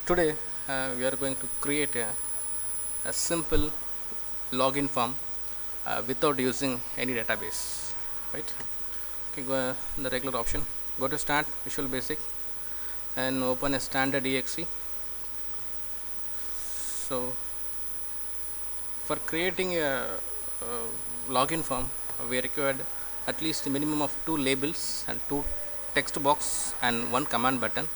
Today we are going to create a simple login form without using any database, right? Okay, go the regular option, go to start Visual Basic and open a standard exe. So for creating a login form, we required at least a minimum of 2 labels and 2 text box and 1 command button.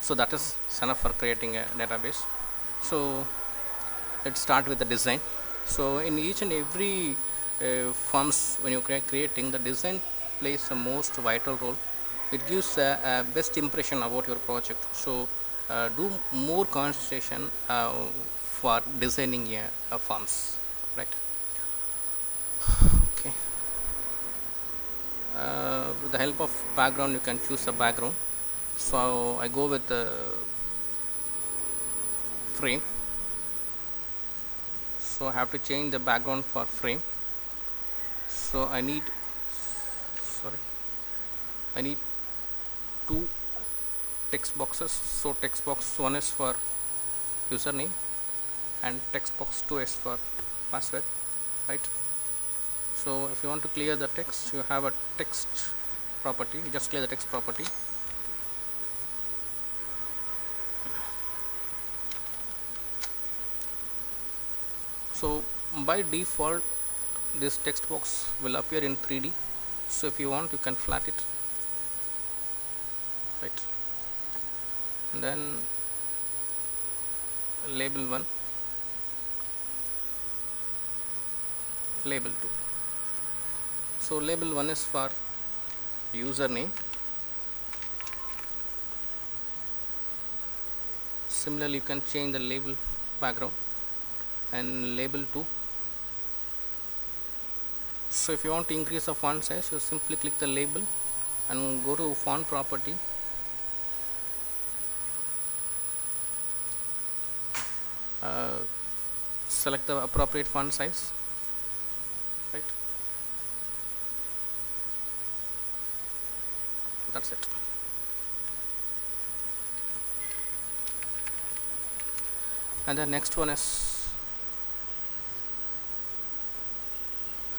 So that is enough for creating a database. So let's start with the design. So in each and every forms, when you creating, the design plays the most vital role. It gives a best impression about your project. So do more concentration for designing forms, right? Okay. With the help of background, you can choose a background. So I go with the frame. So I have to change the background for frame. So I need 2 text boxes. So text box 1 is for username and text box 2 is for password, right? So if you want to clear the text, you have a text property. You just clear the text property. So by default this text box will appear in 3D. So if you want, you can flat it, right? And then label 1, label 2. So label 1 is for username. Similarly, you can change the label background. And label 2. So if you want to increase the font size, you simply click the label and go to font property. Select the appropriate font size, right? That's it. And the next one is,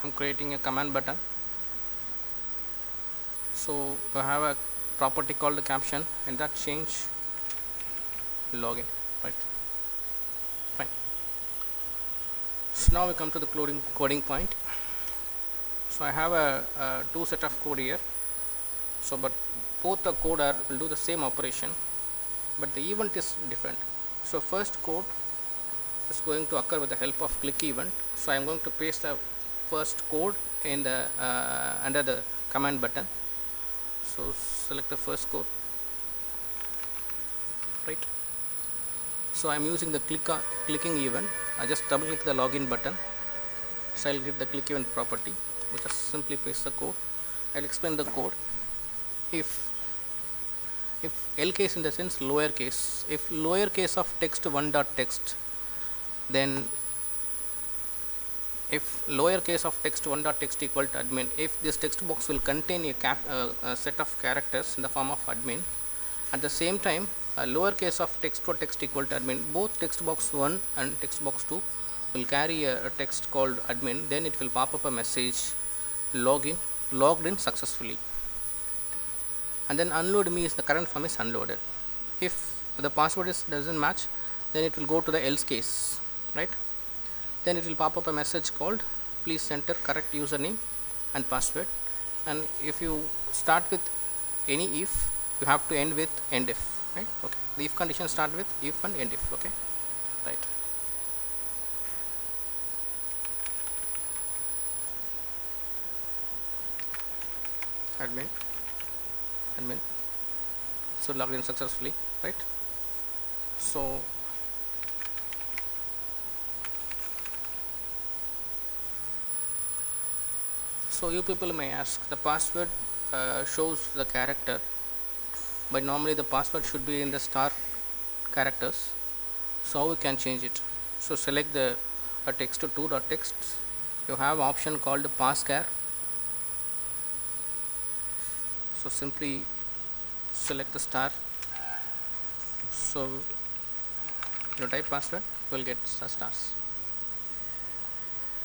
I'm creating a command button. So I have a property called caption, and that change login, right? Fine. So now we come to the coding point. So I have a 2 set of code here. So but both the code will do the same operation, but the event is different. So first code is going to occur with the help of click event. So I am going to paste the first code in the under the command button. So select the first code, right? So I am using the clicking event. I just double click the login button. So I'll get the click event property, which is simply paste the code. I'll explain the code. If L case, in the sense lowercase, if lowercase of text 1 dot text, then if lowercase of text 1 dot text equal to admin, if this text box will contain a set of characters in the form of admin, at the same time lowercase of text or text equal to admin, both text box 1 and text box 2 will carry a text called admin, then it will pop up a message logged in successfully. And then unload me is the current form is unloaded. If the password doesn't match, then it will go to the else case, right? Then it will pop up a message called please enter correct username and password. And if you start with any if, you have to end with end if, right? Okay, the if condition start with if and end if, okay, right? Admin, so logged in successfully, right? So you people may ask, the password shows the character, but normally the password should be in the star characters. So how we can change it? So select the text to 2 dot text. You have option called passchar. So simply select the star. So you type password, you will get stars.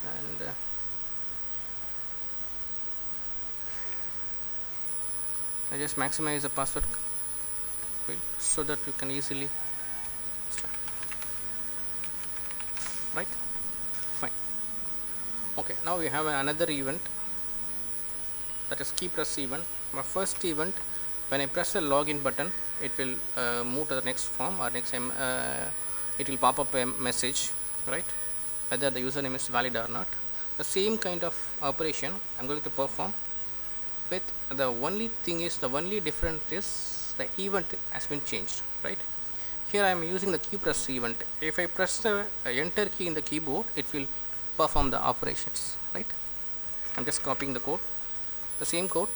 And I just maximize the password field so that you can easily start. Right? Fine. Okay, now we have another event, that is key press event. My first event, when I press the login button, it will move to the next form, or next it will pop up a message, right, whether the username is valid or not. The same kind of operation I'm going to perform, with the only thing is, the only difference is the event has been changed, right. Here I am using the key press event. If I press the enter key in the keyboard, it will perform the operations, right. I'm just copying the code, the same code.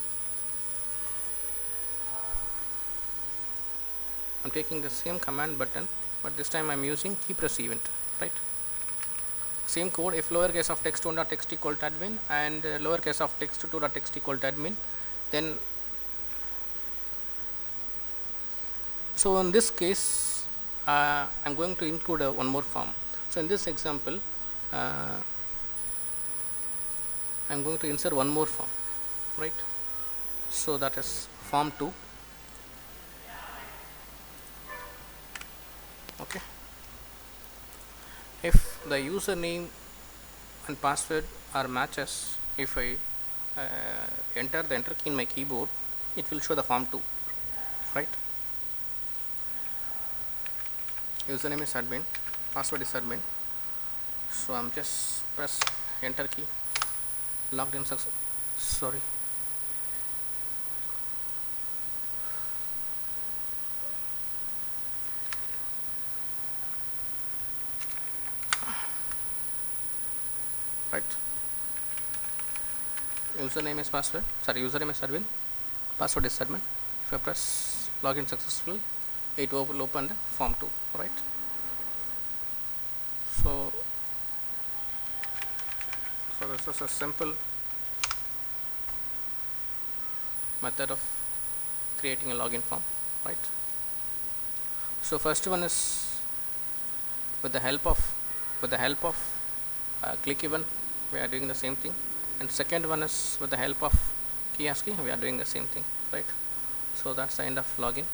I'm taking the same command button, but this time I'm using key press event, right. Same code. If lowercase of text1.txt equal to admin and lowercase of text2.txt equal to admin, then so in this case I'm going to include one more form. So in this example I'm going to insert one more form, right. So that is form 2. Okay. If the username and password are matches, if I enter the enter key in my keyboard, it will show the form 2, right. Username is admin, password is admin, so I'm just press enter key, logged in success. Sorry, right. Username is password, sorry, username is admin, password is admin. If I press login successfully, it will open the form 2, right. So this is a simple method of creating a login form, right. So first one is with the help of click event, we are doing the same thing, and second one is with the help of key ASCII, we are doing the same thing, right. So that's the end of login.